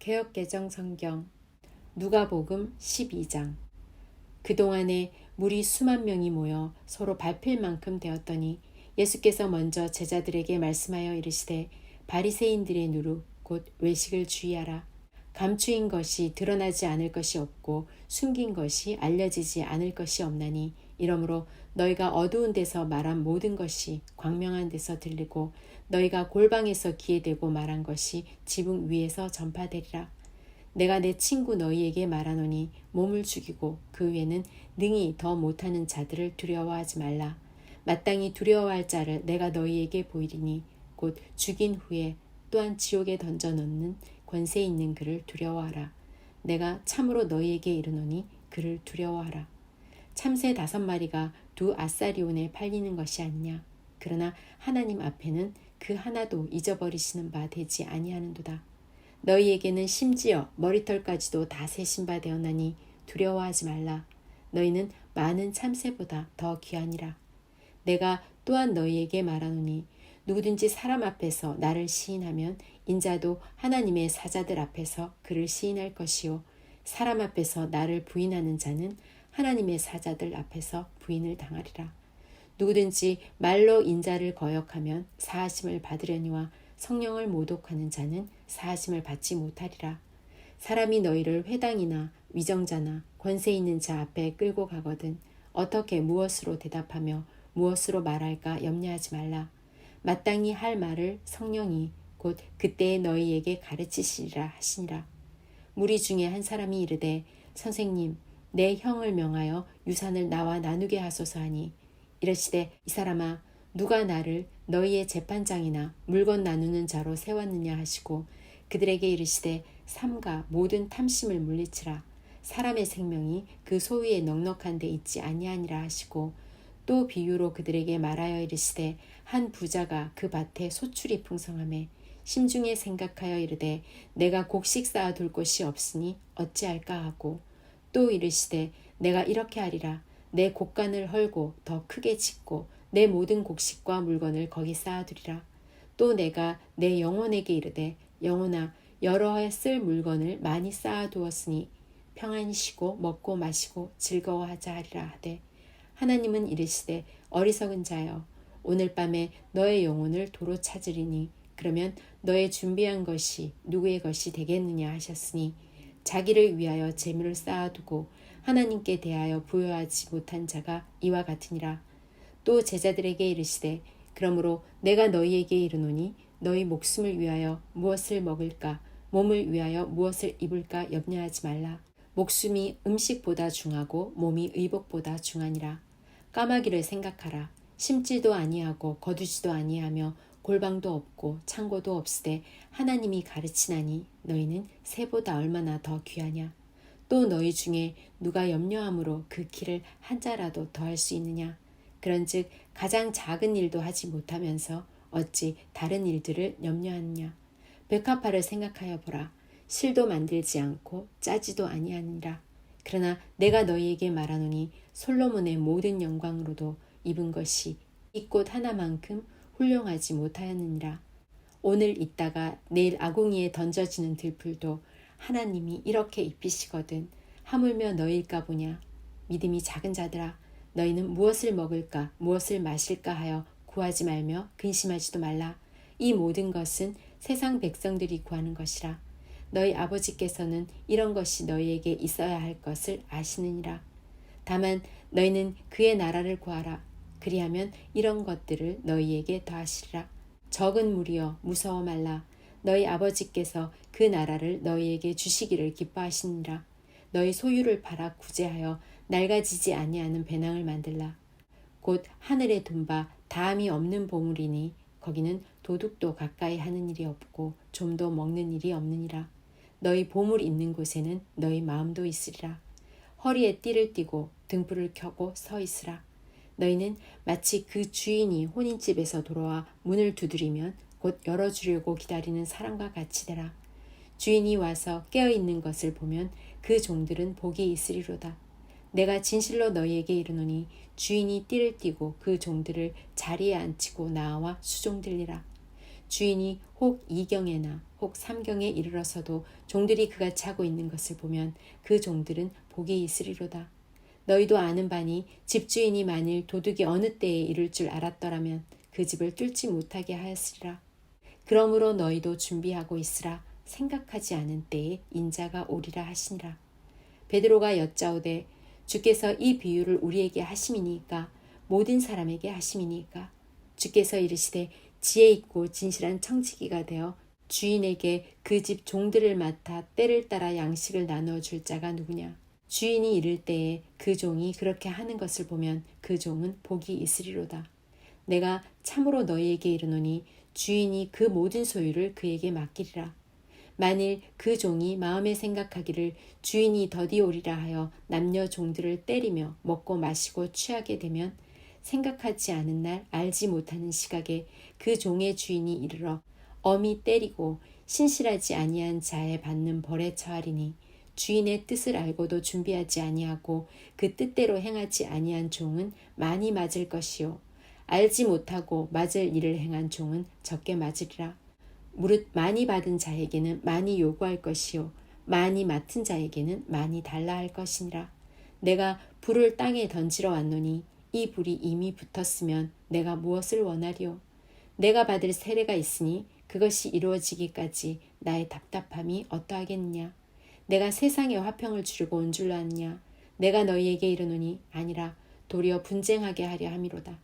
개역개정 성경 누가복음 12장. 그동안에 무리 수만 명이 모여 서로 밟힐 만큼 되었더니 예수께서 먼저 제자들에게 말씀하여 이르시되 바리새인들의 누루 곧 외식을 주의하라. 감추인 것이 드러나지 않을 것이 없고 숨긴 것이 알려지지 않을 것이 없나니 이러므로 너희가 어두운 데서 말한 모든 것이 광명한 데서 들리고 너희가 골방에서 귀에 대고 말한 것이 지붕 위에서 전파되리라. 내가 내 친구 너희에게 말하노니 몸을 죽이고 그 외에는 능히 더 못하는 자들을 두려워하지 말라. 마땅히 두려워할 자를 내가 너희에게 보이리니 곧 죽인 후에 또한 지옥에 던져넣는 권세 있는 그를 두려워하라. 내가 참으로 너희에게 이르노니 그를 두려워하라. 참새 5마리가 2아사리온에 팔리는 것이 아니냐. 그러나 하나님 앞에는 그 하나도 잊어버리시는 바 되지 아니하는도다. 너희에게는 심지어 머리털까지도 다 세신 바 되었나니 두려워하지 말라. 너희는 많은 참새보다 더 귀하니라. 내가 또한 너희에게 말하노니 누구든지 사람 앞에서 나를 시인하면 인자도 하나님의 사자들 앞에서 그를 시인할 것이요 사람 앞에서 나를 부인하는 자는 하나님의 사자들 앞에서 부인을 당하리라. 누구든지 말로 인자를 거역하면 사하심을 받으려니와 성령을 모독하는 자는 사하심을 받지 못하리라. 사람이 너희를 회당이나 위정자나 권세 있는 자 앞에 끌고 가거든 어떻게 무엇으로 대답하며 무엇으로 말할까 염려하지 말라. 마땅히 할 말을 성령이 곧 그때에 너희에게 가르치시리라 하시니라. 무리 중에 한 사람이 이르되 선생님 내 형을 명하여 유산을 나와 나누게 하소서 하니 이르시되 이 사람아 누가 나를 너희의 재판장이나 물건 나누는 자로 세웠느냐 하시고 그들에게 이르시되 삼가 모든 탐심을 물리치라. 사람의 생명이 그 소위에 넉넉한 데 있지 아니하니라 하시고 또 비유로 그들에게 말하여 이르시되 한 부자가 그 밭에 소출이 풍성하매 심중에 생각하여 이르되 내가 곡식 쌓아둘 곳이 없으니 어찌할까 하고 또 이르시되 내가 이렇게 하리라. 내 곡간을 헐고 더 크게 짓고 내 모든 곡식과 물건을 거기 쌓아두리라. 또 내가 내 영혼에게 이르되 영혼아 여러 해 쓸 물건을 많이 쌓아두었으니 평안히 쉬고 먹고 마시고 즐거워하자 하리라 하되 하나님은 이르시되 어리석은 자여 오늘 밤에 너의 영혼을 도로 찾으리니 그러면 너의 준비한 것이 누구의 것이 되겠느냐 하셨으니 자기를 위하여 재물을 쌓아두고 하나님께 대하여 부여하지 못한 자가 이와 같으니라. 또 제자들에게 이르시되 그러므로 내가 너희에게 이르노니 너희 목숨을 위하여 무엇을 먹을까 몸을 위하여 무엇을 입을까 염려하지 말라. 목숨이 음식보다 중하고 몸이 의복보다 중하니라. 까마귀를 생각하라. 심지도 아니하고 거두지도 아니하며 골방도 없고 창고도 없으되 하나님이 가르치나니 너희는 새보다 얼마나 더 귀하냐. 또 너희 중에 누가 염려함으로 그 키를 한 자라도 더할 수 있느냐. 그런즉 가장 작은 일도 하지 못하면서 어찌 다른 일들을 염려하느냐. 백합화를 생각하여 보라. 실도 만들지 않고 짜지도 아니하니라. 그러나 내가 너희에게 말하노니 솔로몬의 모든 영광으로도 입은 것이 이 꽃 하나만큼 훌륭하지 못하였느니라. 오늘 있다가 내일 아궁이에 던져지는 들풀도 하나님이 이렇게 입히시거든 하물며 너희일까 보냐. 믿음이 작은 자들아 너희는 무엇을 먹을까 무엇을 마실까 하여 구하지 말며 근심하지도 말라. 이 모든 것은 세상 백성들이 구하는 것이라. 너희 아버지께서는 이런 것이 너희에게 있어야 할 것을 아시느니라. 다만 너희는 그의 나라를 구하라. 그리하면 이런 것들을 너희에게 더하시리라. 적은 무리여 무서워 말라. 너희 아버지께서 그 나라를 너희에게 주시기를 기뻐하시니라. 너희 소유를 팔아 구제하여 낡아지지 아니하는 배낭을 만들라. 곧 하늘에 둔 바 다함이 없는 보물이니 거기는 도둑도 가까이 하는 일이 없고 좀도 먹는 일이 없느니라. 너희 보물 있는 곳에는 너희 마음도 있으리라. 허리에 띠를 띠고 등불을 켜고 서 있으라. 너희는 마치 그 주인이 혼인집에서 돌아와 문을 두드리면 곧 열어주려고 기다리는 사람과 같이 되라. 주인이 와서 깨어있는 것을 보면 그 종들은 복이 있으리로다. 내가 진실로 너희에게 이르노니 주인이 띠를 띠고 그 종들을 자리에 앉히고 나와 수종들리라. 주인이 혹 2경에나 혹 3경에 이르러서도 종들이 그가 차고 있는 것을 보면 그 종들은 복이 있으리로다. 너희도 아는 바니 집주인이 만일 도둑이 어느 때에 이룰 줄 알았더라면 그 집을 뚫지 못하게 하였으리라. 그러므로 너희도 준비하고 있으라. 생각하지 않은 때에 인자가 오리라 하시니라. 베드로가 여짜오되 주께서 이 비유를 우리에게 하심이니까 모든 사람에게 하심이니까 주께서 이르시되 지혜 있고 진실한 청지기가 되어 주인에게 그 집 종들을 맡아 때를 따라 양식을 나누어 줄 자가 누구냐. 주인이 이를 때에 그 종이 그렇게 하는 것을 보면 그 종은 복이 있으리로다. 내가 참으로 너희에게 이르노니 주인이 그 모든 소유를 그에게 맡기리라. 만일 그 종이 마음에 생각하기를 주인이 더디 오리라 하여 남녀 종들을 때리며 먹고 마시고 취하게 되면 생각하지 않은 날 알지 못하는 시각에 그 종의 주인이 이르러 엄히 때리고 신실하지 아니한 자에 받는 벌에 처하리니 주인의 뜻을 알고도 준비하지 아니하고 그 뜻대로 행하지 아니한 종은 많이 맞을 것이요 알지 못하고 맞을 일을 행한 종은 적게 맞으리라. 무릇 많이 받은 자에게는 많이 요구할 것이요 많이 맡은 자에게는 많이 달라 할 것이니라. 내가 불을 땅에 던지러 왔노니 이 불이 이미 붙었으면 내가 무엇을 원하리요. 내가 받을 세례가 있으니 그것이 이루어지기까지 나의 답답함이 어떠하겠느냐. 내가 세상에 화평을 주려고 온 줄로 아느냐. 내가 너희에게 이르노니 아니라 도리어 분쟁하게 하려 함이로다.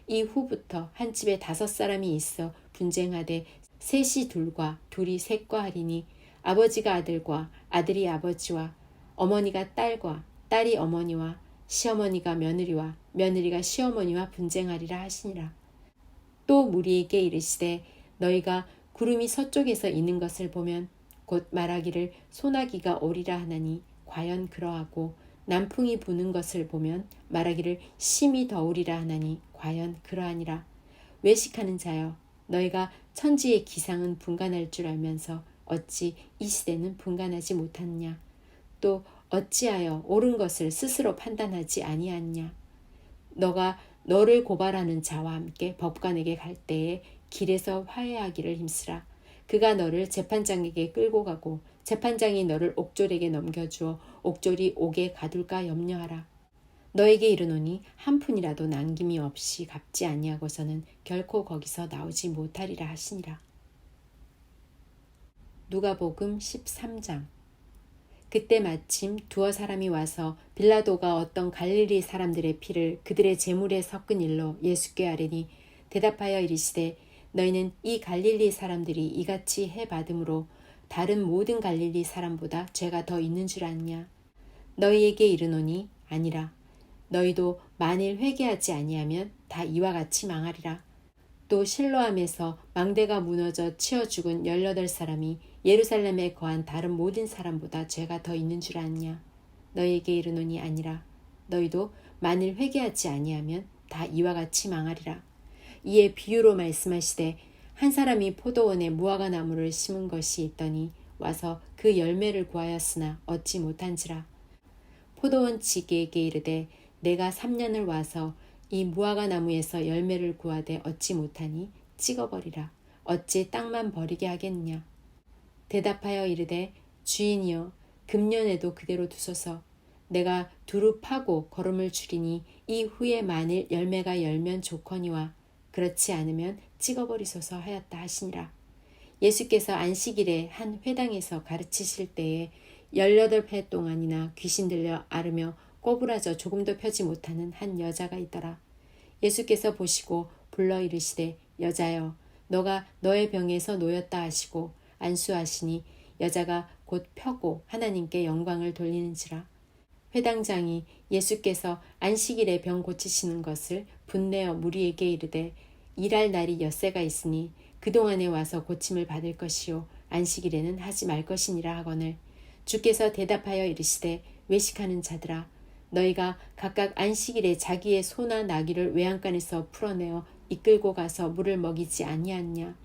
이 후부터 한 집에 5사람이 있어 분쟁하되 셋이 둘과 둘이 셋과 하리니 아버지가 아들과 아들이 아버지와 어머니가 딸과 딸이 어머니와 시어머니가 며느리와 며느리가 시어머니와 분쟁하리라 하시니라. 또 무리에게 이르시되 너희가 구름이 서쪽에서 이는 것을 보면 곧 말하기를 소나기가 오리라 하나니 과연 그러하고 남풍이 부는 것을 보면 말하기를 심히 더우리라 하나니 과연 그러하니라. 외식하는 자여 너희가 천지의 기상은 분간할 줄 알면서 어찌 이 시대는 분간하지 못하느냐. 또 어찌하여 옳은 것을 스스로 판단하지 아니하느냐. 너가 너를 고발하는 자와 함께 법관에게 갈 때에 길에서 화해하기를 힘쓰라. 그가 너를 재판장에게 끌고 가고 재판장이 너를 옥졸에게 넘겨주어 옥졸이 옥에 가둘까 염려하라. 너에게 이르노니 한 푼이라도 남김이 없이 갚지 아니하고서는 결코 거기서 나오지 못하리라 하시니라. 누가복음 13장. 그때 마침 두어 사람이 와서 빌라도가 어떤 갈릴리 사람들의 피를 그들의 제물에 섞은 일로 예수께 아뢰니 대답하여 이르시되 너희는 이 갈릴리 사람들이 이같이 해받음으로 다른 모든 갈릴리 사람보다 죄가 더 있는 줄 아느냐. 너희에게 이르노니 아니라. 너희도 만일 회개하지 아니하면 다 이와 같이 망하리라. 또 실로암에서 망대가 무너져 치어 죽은 18사람이 예루살렘에 거한 다른 모든 사람보다 죄가 더 있는 줄 아느냐. 너희에게 이르노니 아니라. 너희도 만일 회개하지 아니하면 다 이와 같이 망하리라. 이에 비유로 말씀하시되 한 사람이 포도원에 무화과 나무를 심은 것이 있더니 와서 그 열매를 구하였으나 얻지 못한지라. 포도원 지기에게 이르되 내가 3년을 와서 이 무화과 나무에서 열매를 구하되 얻지 못하니 찍어버리라. 어찌 땅만 버리게 하겠느냐. 대답하여 이르되 주인이여 금년에도 그대로 두소서. 내가 두루 파고 거름을 줄이니 이 후에 만일 열매가 열면 좋거니와 그렇지 않으면 찍어버리소서 하였다 하시니라. 예수께서 안식일에 한 회당에서 가르치실 때에 18회 동안이나 귀신 들려 앓으며 꼬부라져 조금도 펴지 못하는 한 여자가 있더라. 예수께서 보시고 불러 이르시되 여자여 너가 너의 병에서 놓였다 하시고 안수하시니 여자가 곧 펴고 하나님께 영광을 돌리는지라. 회당장이 예수께서 안식일에 병 고치시는 것을 분내어 무리에게 이르되 일할 날이 엿새가 있으니 그동안에 와서 고침을 받을 것이요 안식일에는 하지 말 것이니라 하거늘 주께서 대답하여 이르시되 외식하는 자들아 너희가 각각 안식일에 자기의 소나 나귀를 외양간에서 풀어내어 이끌고 가서 물을 먹이지 아니하느냐.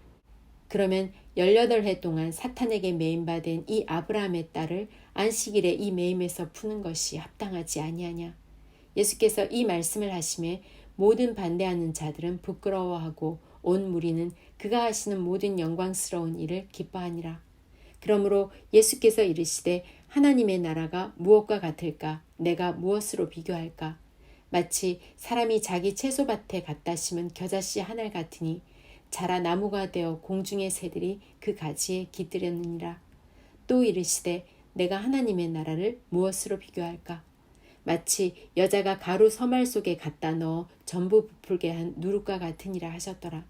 그러면 18해 동안 사탄에게 매임받은 이 아브라함의 딸을 안식일에 이 매임에서 푸는 것이 합당하지 아니하냐. 예수께서 이 말씀을 하심에 모든 반대하는 자들은 부끄러워하고 온 무리는 그가 하시는 모든 영광스러운 일을 기뻐하니라. 그러므로 예수께서 이르시되 하나님의 나라가 무엇과 같을까? 내가 무엇으로 비교할까? 마치 사람이 자기 채소밭에 갖다 심은 겨자씨 한 알 같으니 자라 나무가 되어 공중의 새들이 그 가지에 깃들였느니라. 또 이르시되 내가 하나님의 나라를 무엇으로 비교할까? 마치 여자가 가루 서말 속에 갖다 넣어 전부 부풀게 한 누룩과 같으니라 하셨더라.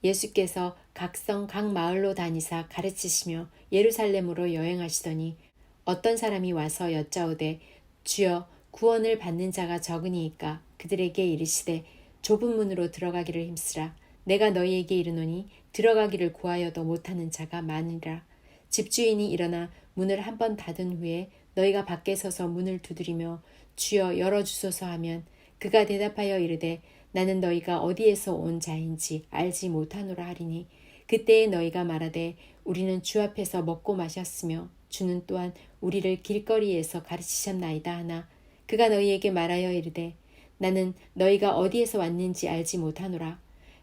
예수께서 각성 각 마을로 다니사 가르치시며 예루살렘으로 여행하시더니 어떤 사람이 와서 여짜오되 주여 구원을 받는 자가 적으니이까? 그들에게 이르시되 좁은 문으로 들어가기를 힘쓰라. 내가 너희에게 이르노니 들어가기를 구하여도 못하는 자가 많으리라. 집주인이 일어나 문을 한 번 닫은 후에 너희가 밖에 서서 문을 두드리며 주여 열어주소서 하면 그가 대답하여 이르되 나는 너희가 어디에서 온 자인지 알지 못하노라 하리니 그때에 너희가 말하되 우리는 주 앞에서 먹고 마셨으며 주는 또한 우리를 길거리에서 가르치셨나이다 하나 그가 너희에게 말하여 이르되 나는 너희가 어디에서 왔는지 알지 못하노라.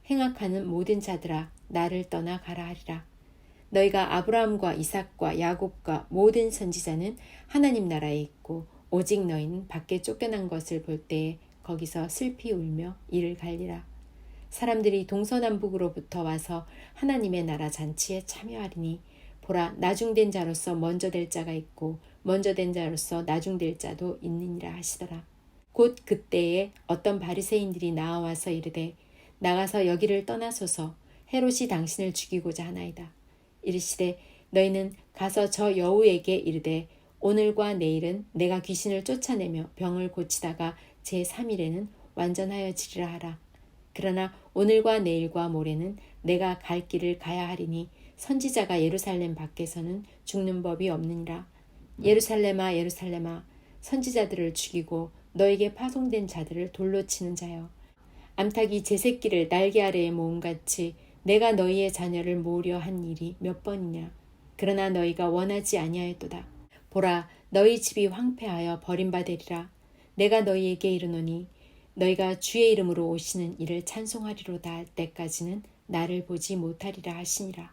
행악하는 모든 자들아 나를 떠나 가라 하리라. 너희가 아브라함과 이삭과 야곱과 모든 선지자는 하나님 나라에 있고 오직 너희는 밖에 쫓겨난 것을 볼 때에 거기서 슬피 울며 이를 갈리라. 사람들이 동서남북으로부터 와서 하나님의 나라 잔치에 참여하리니 보라 나중된 자로서 먼저 될 자가 있고 먼저 된 자로서 나중될 자도 있느니라 하시더라. 곧 그때에 어떤 바리새인들이 나와서 이르되 나가서 여기를 떠나소서 헤롯이 당신을 죽이고자 하나이다. 이르시되 너희는 가서 저 여우에게 이르되 오늘과 내일은 내가 귀신을 쫓아내며 병을 고치다가 제3일에는 완전하여지리라 하라. 그러나 오늘과 내일과 모레는 내가 갈 길을 가야 하리니 선지자가 예루살렘 밖에서는 죽는 법이 없느니라. 예루살렘아 예루살렘아 선지자들을 죽이고 너에게 파송된 자들을 돌로 치는 자여 암탉이 제 새끼를 날개 아래에 모음같이 내가 너희의 자녀를 모으려 한 일이 몇 번이냐. 그러나 너희가 원하지 아니하였도다. 보라 너희 집이 황폐하여 버림받으리라. 내가 너희에게 이르노니 너희가 주의 이름으로 오시는 이를 찬송하리로다 할 때까지는 나를 보지 못하리라 하시니라.